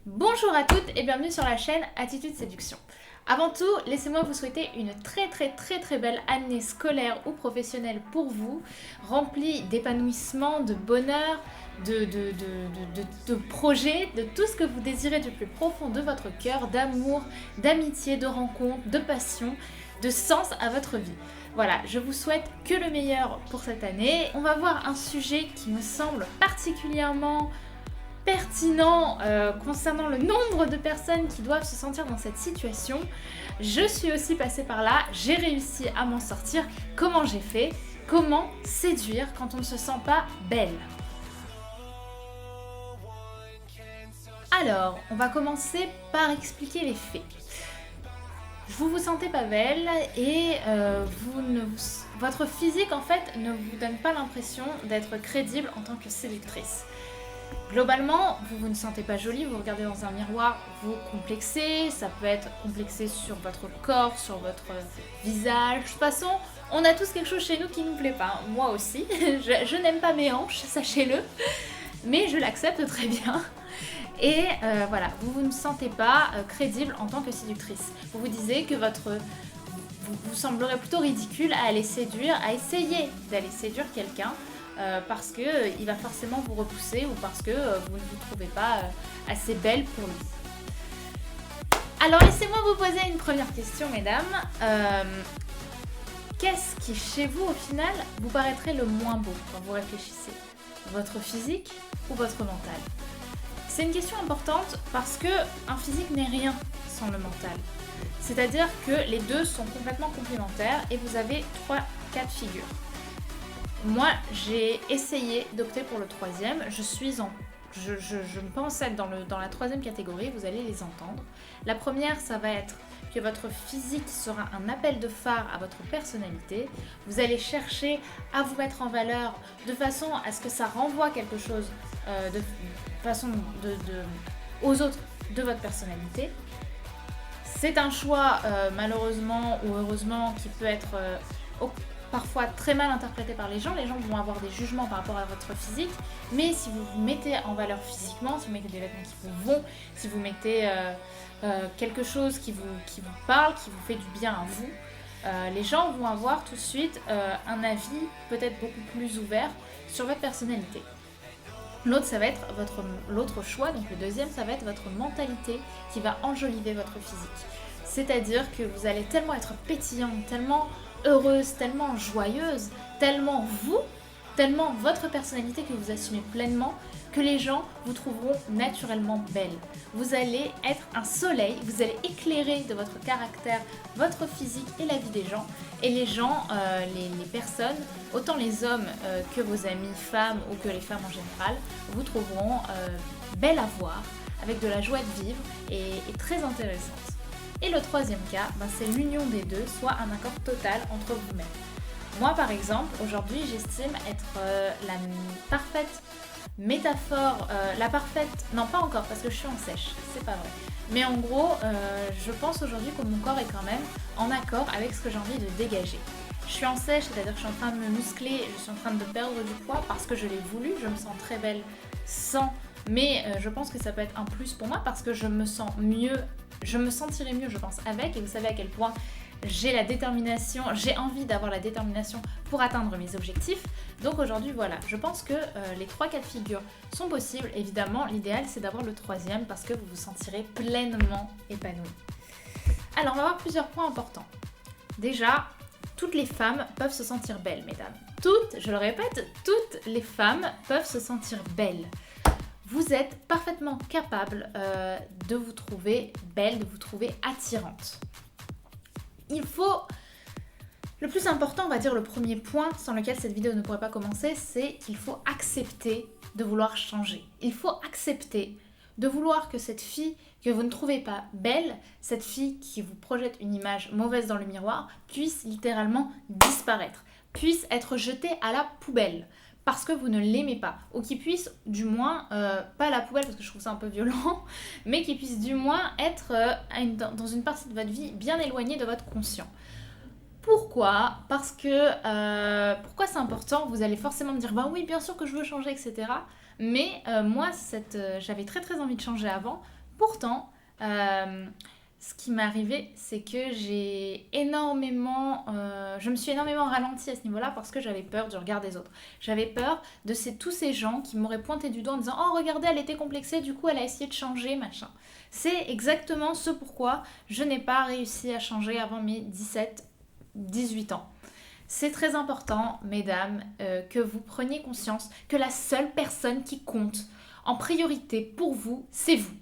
Bonjour à toutes et bienvenue sur la chaîne Attitude Séduction. Avant tout, laissez-moi vous souhaiter une très belle année scolaire ou professionnelle pour vous, remplie d'épanouissement, de bonheur, de projets, de tout ce que vous désirez du plus profond de votre cœur, d'amour, d'amitié, de rencontres, de passion, de sens à votre vie. Voilà, je vous souhaite que le meilleur pour cette année. On va voir un sujet qui me semble particulièrement pertinent concernant le nombre de personnes qui doivent se sentir dans cette situation. Je suis aussi passée par là, j'ai réussi à m'en sortir. Comment j'ai fait? Comment séduire quand on ne se sent pas belle? Alors, on va commencer par expliquer les faits. Vous vous sentez pas belle et votre physique en fait ne vous donne pas l'impression d'être crédible en tant que séductrice. Globalement, vous ne sentez pas jolie, vous regardez dans un miroir, vous complexez, ça peut être complexé sur votre corps, sur votre visage. De toute façon, on a tous quelque chose chez nous qui ne nous plaît pas. Moi aussi, je n'aime pas mes hanches, sachez-le, mais je l'accepte très bien. Et voilà, vous ne sentez pas crédible en tant que séductrice. Vous vous disiez que vous semblerez plutôt ridicule à aller séduire, à essayer d'aller séduire quelqu'un. Parce qu'il va forcément vous repousser ou parce que vous ne vous trouvez pas assez belle pour lui. Alors laissez-moi vous poser une première question, mesdames. Qu'est-ce qui chez vous au final vous paraîtrait le moins beau quand vous réfléchissez? Votre physique ou votre mental? C'est une question importante parce que un physique n'est rien sans le mental. C'est-à-dire que les deux sont complètement complémentaires et vous avez 3 cas de figure. Moi, j'ai essayé d'opter pour le troisième. Je me pense être dans la troisième catégorie, vous allez les entendre. La première, ça va être que votre physique sera un appel de phare à votre personnalité. Vous allez chercher à vous mettre en valeur de façon à ce que ça renvoie quelque chose aux autres de votre personnalité. C'est un choix, malheureusement ou heureusement, qui peut être parfois très mal interprété par les gens. Les gens vont avoir des jugements par rapport à votre physique, mais si vous vous mettez en valeur physiquement, si vous mettez des vêtements qui vous vont, si vous mettez quelque chose qui vous parle, qui vous fait du bien à vous, les gens vont avoir tout de suite un avis peut-être beaucoup plus ouvert sur votre personnalité. L'autre, ça va être l'autre choix, donc le deuxième, ça va être votre mentalité qui va enjoliver votre physique. C'est-à-dire que vous allez tellement être pétillante, tellement heureuse, tellement joyeuse, tellement vous, tellement votre personnalité que vous assumez pleinement, que les gens vous trouveront naturellement belle. Vous allez être un soleil, vous allez éclairer de votre caractère, votre physique et la vie des gens. Et les gens, les personnes, autant les hommes que vos amis femmes ou que les femmes en général, vous trouveront belle à voir, avec de la joie de vivre et très intéressante. Et le troisième cas, c'est l'union des deux, soit un accord total entre vous-même. Moi par exemple, aujourd'hui j'estime être la parfaite métaphore, non pas encore parce que je suis en sèche, c'est pas vrai. Mais en gros, je pense aujourd'hui que mon corps est quand même en accord avec ce que j'ai envie de dégager. Je suis en sèche, c'est-à-dire que je suis en train de me muscler, je suis en train de perdre du poids parce que je l'ai voulu, je me sens très belle sans, mais je pense que ça peut être un plus pour moi parce que je me sens mieux, je me sentirai mieux je pense avec, et vous savez à quel point j'ai la détermination, j'ai envie d'avoir la détermination pour atteindre mes objectifs. Donc aujourd'hui voilà, je pense que les 3 cas de figure sont possibles. Évidemment l'idéal c'est d'avoir le troisième parce que vous vous sentirez pleinement épanoui. Alors on va voir plusieurs points importants. Déjà, toutes les femmes peuvent se sentir belles, mesdames. Toutes, je le répète, toutes les femmes peuvent se sentir belles. Vous êtes parfaitement capable de vous trouver belle, de vous trouver attirante. Il faut... Le plus important, on va dire le premier point sans lequel cette vidéo ne pourrait pas commencer, c'est qu'il faut accepter de vouloir changer. Il faut accepter de vouloir que cette fille que vous ne trouvez pas belle, cette fille qui vous projette une image mauvaise dans le miroir, puisse littéralement disparaître, puisse être jetée à la poubelle parce que vous ne l'aimez pas, ou qui puisse du moins, pas à la poubelle parce que je trouve ça un peu violent, mais qui puisse du moins être dans une partie de votre vie bien éloignée de votre conscient. Pourquoi? Parce que pourquoi c'est important? Vous allez forcément me dire bah oui bien sûr que je veux changer etc. Mais moi j'avais très envie de changer avant Pourtant, ce qui m'est arrivé, c'est que je me suis énormément ralentie à ce niveau-là parce que j'avais peur du regard des autres. J'avais peur de tous ces gens qui m'auraient pointé du doigt en disant « Oh, regardez, elle était complexée, du coup, elle a essayé de changer, machin. » C'est exactement ce pourquoi je n'ai pas réussi à changer avant mes 17-18 ans. C'est très important, mesdames, que vous preniez conscience que la seule personne qui compte en priorité pour vous, c'est vous.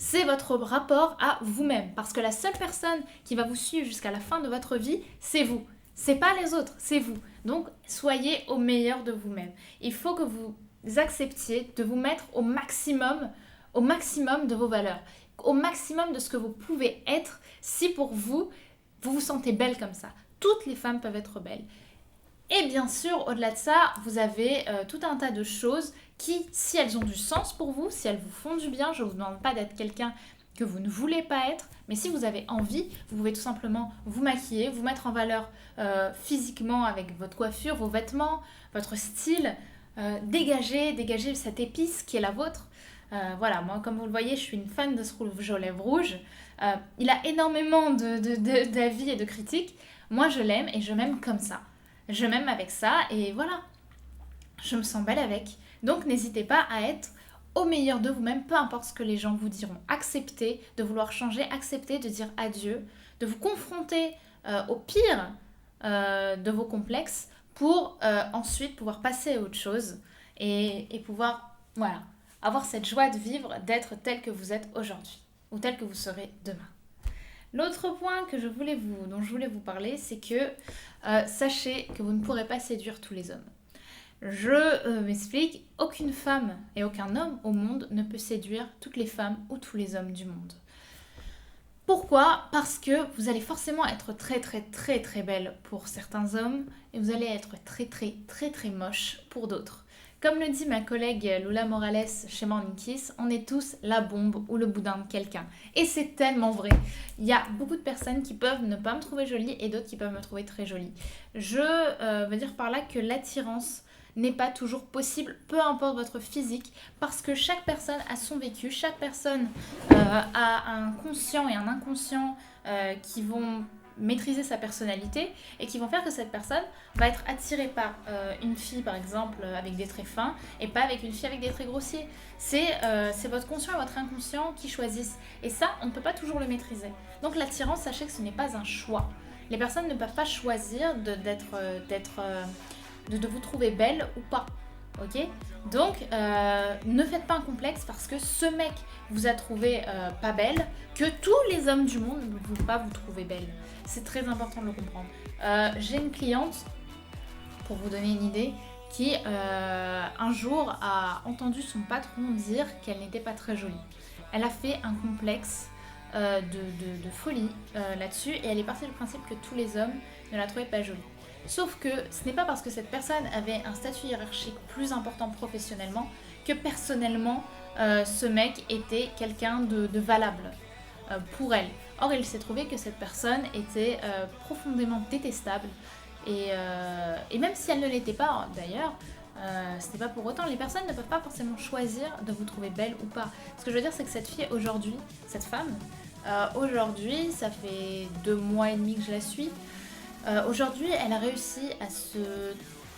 C'est votre rapport à vous-même. Parce que la seule personne qui va vous suivre jusqu'à la fin de votre vie, c'est vous. C'est pas les autres, c'est vous. Donc, soyez au meilleur de vous-même. Il faut que vous acceptiez de vous mettre au maximum de vos valeurs, au maximum de ce que vous pouvez être si pour vous, vous vous sentez belle comme ça. Toutes les femmes peuvent être belles. Et bien sûr, au-delà de ça, vous avez tout un tas de choses qui, si elles ont du sens pour vous, si elles vous font du bien, je ne vous demande pas d'être quelqu'un que vous ne voulez pas être, mais si vous avez envie, vous pouvez tout simplement vous maquiller, vous mettre en valeur physiquement avec votre coiffure, vos vêtements, votre style, dégager cette épice qui est la vôtre. Voilà, moi comme vous le voyez, je suis une fan de ce rouge aux lèvres rouge. Il a énormément d'avis et de critiques. Moi je l'aime et je m'aime comme ça. Je m'aime avec ça et voilà, je me sens belle avec. Donc n'hésitez pas à être au meilleur de vous-même, peu importe ce que les gens vous diront. Acceptez de vouloir changer, acceptez de dire adieu, de vous confronter au pire de vos complexes pour ensuite pouvoir passer à autre chose et pouvoir voilà, avoir cette joie de vivre, d'être tel que vous êtes aujourd'hui ou tel que vous serez demain. L'autre point dont je voulais vous parler, c'est que sachez que vous ne pourrez pas séduire tous les hommes. Je m'explique, aucune femme et aucun homme au monde ne peut séduire toutes les femmes ou tous les hommes du monde. Pourquoi ? Parce que vous allez forcément être très très très très belle pour certains hommes et vous allez être très très très très moche pour d'autres. Comme le dit ma collègue Lula Morales chez Morning Kiss, on est tous la bombe ou le boudin de quelqu'un. Et c'est tellement vrai. Il y a beaucoup de personnes qui peuvent ne pas me trouver jolie et d'autres qui peuvent me trouver très jolie. Je veux dire par là que l'attirance n'est pas toujours possible, peu importe votre physique, parce que chaque personne a son vécu, chaque personne a un conscient et un inconscient qui vont maîtriser sa personnalité et qui vont faire que cette personne va être attirée par une fille par exemple avec des traits fins et pas avec une fille avec des traits grossiers. C'est votre conscient et votre inconscient qui choisissent et ça on ne peut pas toujours le maîtriser. Donc l'attirance, sachez que ce n'est pas un choix. Les personnes ne peuvent pas choisir de vous trouver belle ou pas. Ok ? Donc ne faites pas un complexe parce que ce mec vous a trouvé pas belle, que tous les hommes du monde ne vont pas vous trouver belle. C'est très important de le comprendre. J'ai une cliente, pour vous donner une idée, qui un jour a entendu son patron dire qu'elle n'était pas très jolie. Elle a fait un complexe de folie là-dessus et elle est partie du principe que tous les hommes ne la trouvaient pas jolie. Sauf que ce n'est pas parce que cette personne avait un statut hiérarchique plus important professionnellement que personnellement ce mec était quelqu'un de valable pour elle. Or il s'est trouvé que cette personne était profondément détestable et même si elle ne l'était pas d'ailleurs, ce n'est pas pour autant, les personnes ne peuvent pas forcément choisir de vous trouver belle ou pas. Ce que je veux dire c'est que cette fille aujourd'hui, cette femme, aujourd'hui ça fait 2 mois et demi que je la suis. Aujourd'hui, elle a réussi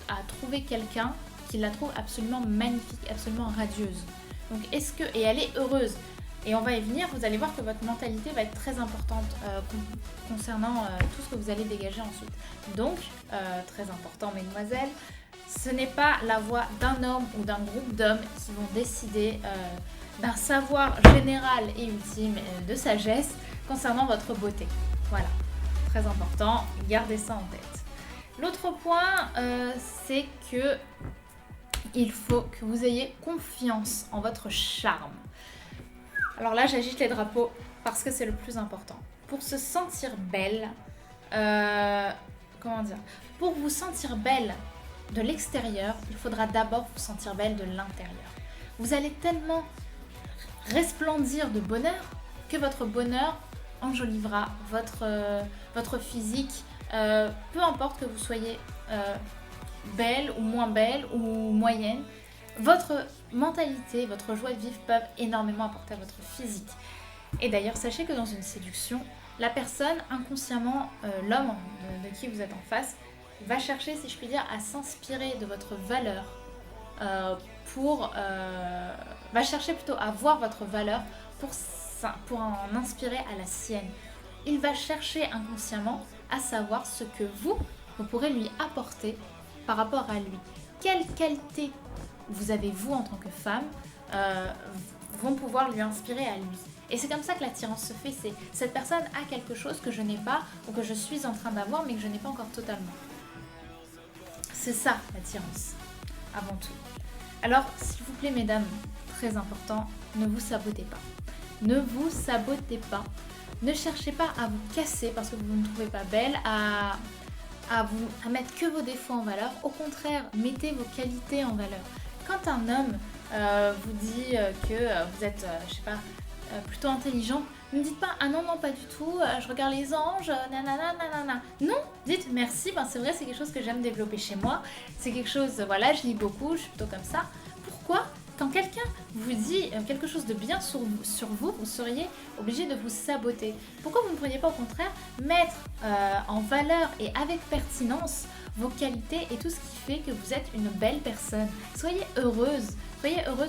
à trouver quelqu'un qui la trouve absolument magnifique, absolument radieuse. Donc, et elle est heureuse. Et on va y venir, vous allez voir que votre mentalité va être très importante concernant tout ce que vous allez dégager ensuite. Donc, très important, mesdemoiselles, ce n'est pas la voix d'un homme ou d'un groupe d'hommes qui vont décider d'un savoir général et ultime de sagesse concernant votre beauté. Voilà. Très important, gardez ça en tête. L'autre point, c'est que il faut que vous ayez confiance en votre charme. Alors là, j'agite les drapeaux parce que c'est le plus important. Pour se sentir belle, pour vous sentir belle de l'extérieur, il faudra d'abord vous sentir belle de l'intérieur. Vous allez tellement resplendir de bonheur que votre bonheur enjolivera votre physique, peu importe que vous soyez belle ou moins belle ou moyenne, votre mentalité, votre joie de vivre peuvent énormément apporter à votre physique. Et d'ailleurs, sachez que dans une séduction, la personne, inconsciemment, l'homme de qui vous êtes en face, va chercher, si je puis dire, à s'inspirer de votre valeur va chercher plutôt à voir votre valeur pour en inspirer à la sienne. Il va chercher inconsciemment à savoir ce que vous pourrez lui apporter par rapport à lui. Quelles qualités vous avez vous en tant que femme vont pouvoir lui inspirer à lui. Et c'est comme ça que l'attirance se fait, c'est cette personne a quelque chose que je n'ai pas ou que je suis en train d'avoir mais que je n'ai pas encore totalement. C'est ça l'attirance, avant tout. Alors, s'il vous plaît mesdames, très important, ne vous sabotez pas. Ne vous sabotez pas. Ne cherchez pas à vous casser parce que vous ne trouvez pas belle, à mettre que vos défauts en valeur. Au contraire, mettez vos qualités en valeur. Quand un homme vous dit que vous êtes, plutôt intelligent, ne dites pas « Ah non, non, pas du tout, je regarde les anges, nanana, nanana ». Non, dites « Merci, c'est vrai, c'est quelque chose que j'aime développer chez moi. C'est quelque chose, je lis beaucoup, je suis plutôt comme ça. » Pourquoi ? Quand quelqu'un vous dit quelque chose de bien sur vous, vous seriez obligé de vous saboter. Pourquoi vous ne pourriez pas au contraire mettre en valeur et avec pertinence vos qualités et tout ce qui fait que vous êtes une belle personne. Soyez heureuse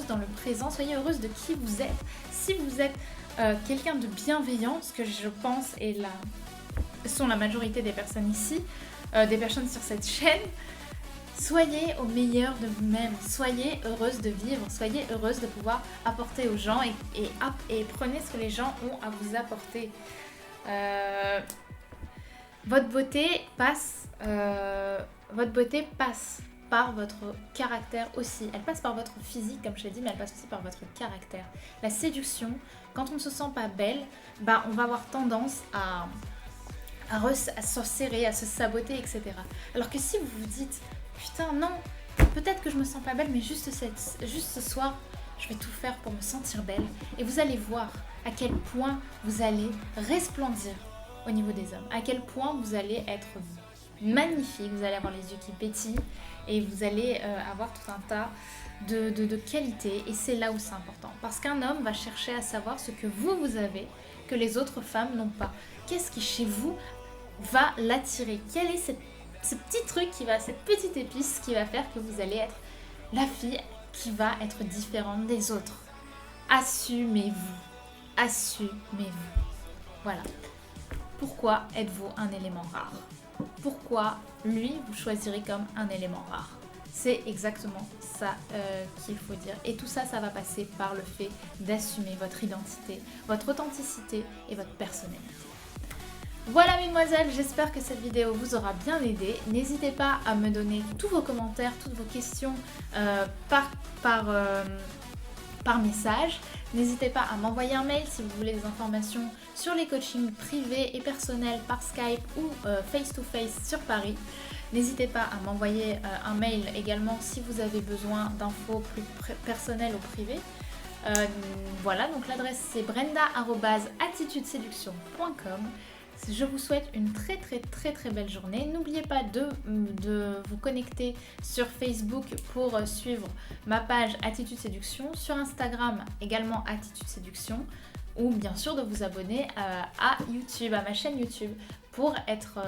dans le présent, soyez heureuse de qui vous êtes. Si vous êtes quelqu'un de bienveillant, ce que je pense sont la majorité des personnes ici, des personnes sur cette chaîne, soyez au meilleur de vous-même, soyez heureuse de vivre, soyez heureuse de pouvoir apporter aux gens et prenez ce que les gens ont à vous apporter. Votre beauté passe par votre caractère aussi. Elle passe par votre physique, comme je l'ai dit, mais elle passe aussi par votre caractère. La séduction, quand on ne se sent pas belle, on va avoir tendance à se serrer, à se saboter, etc. Alors que si vous vous dites, putain non, peut-être que je me sens pas belle, mais juste ce soir, je vais tout faire pour me sentir belle. Et vous allez voir à quel point vous allez resplendir au niveau des hommes, à quel point vous allez être magnifique, vous allez avoir les yeux qui pétillent et vous allez avoir tout un tas de qualités, et c'est là où c'est important parce qu'un homme va chercher à savoir ce que vous avez que les autres femmes n'ont pas. Qu'est-ce qui chez vous va l'attirer? Quel est ce petit truc cette petite épice qui va faire que vous allez être la fille qui va être différente des autres? Assumez-vous. Voilà. Pourquoi êtes-vous un élément rare? Pourquoi lui, vous choisirez comme un élément rare? C'est exactement ça qu'il faut dire. Et tout ça, ça va passer par le fait d'assumer votre identité, votre authenticité et votre personnalité. Voilà mesdemoiselles, j'espère que cette vidéo vous aura bien aidé. N'hésitez pas à me donner tous vos commentaires, toutes vos questions par message. N'hésitez pas à m'envoyer un mail si vous voulez des informations sur les coachings privés et personnels par Skype ou face-to-face sur Paris. N'hésitez pas à m'envoyer un mail également si vous avez besoin d'infos plus personnelles ou privées. Voilà, donc l'adresse c'est brenda@attitudeseduction.com. Je vous souhaite une très belle journée. N'oubliez pas de vous connecter sur Facebook pour suivre ma page Attitude Séduction, sur Instagram également Attitude Séduction, ou bien sûr de vous abonner à YouTube, à ma chaîne YouTube, pour être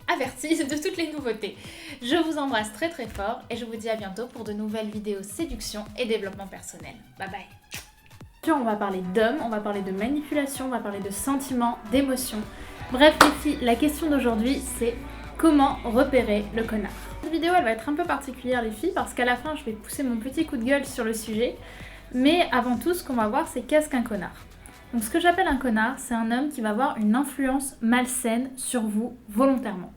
averti de toutes les nouveautés. Je vous embrasse très fort et je vous dis à bientôt pour de nouvelles vidéos séduction et développement personnel. Bye bye. On va parler d'hommes, on va parler de manipulation, on va parler de sentiments, d'émotions. Bref les filles, la question d'aujourd'hui c'est comment repérer le connard. Cette vidéo elle va être un peu particulière les filles parce qu'à la fin je vais pousser mon petit coup de gueule sur le sujet. Mais avant tout ce qu'on va voir c'est qu'est-ce qu'un connard. Donc ce que j'appelle un connard, c'est un homme qui va avoir une influence malsaine sur vous volontairement.